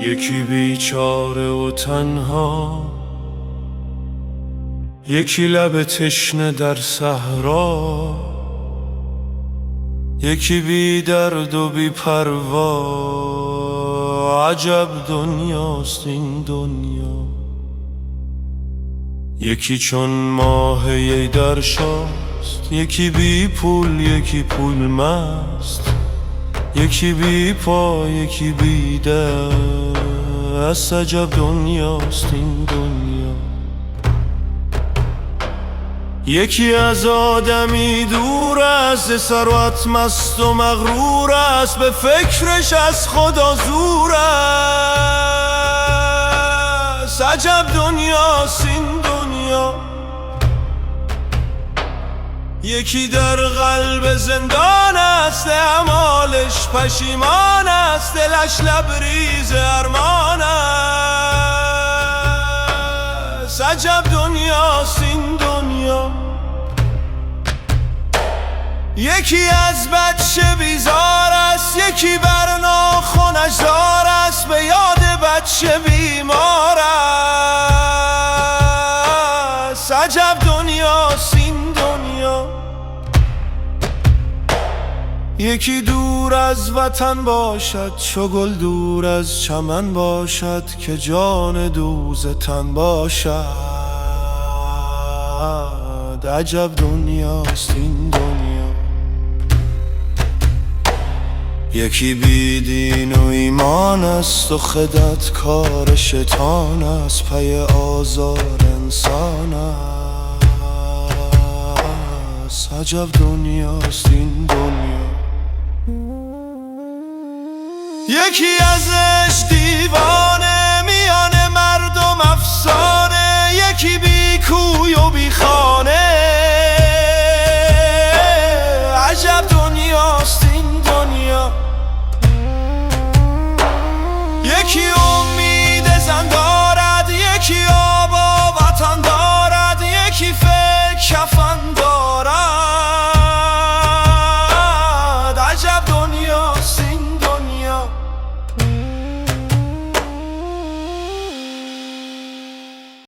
یکی بیچاره و تنها، یکی لب تشنه در صحرا، یکی بی درد و بی پروا. عجب دنیاست این دنیا. یکی چون ماه در شاست، یکی بی پول یکی پول مست، یکی بی پا یکی بی دست. عجب دنیاست این دنیا. یکی از آدمی دور است، ثروت مست و مغرور است، به فکرش از خدا زور است. عجب دنیاست این دنیا. یکی در قلب زندان است، اعمالش پشیمان است، دلش لبریز ارمان است. عجب دنیاست این دنیا. یکی از بچه بیزار است، یکی بر ناخنش زار است، به یاد بچه بیمار است. عجب دنیاست این دنیا. یکی دور از وطن باشد، چو گل دور از چمن باشد، که جان دوز تن باشد. عجب دنیاست این دنیا. یکی بی دین و ایمان است و خدت کار شیطان است، پی آزار انسان است. عجب دنیاست این دنیا. یکی ازش دیوانه، میان مردم افسانه، یکی بی کوی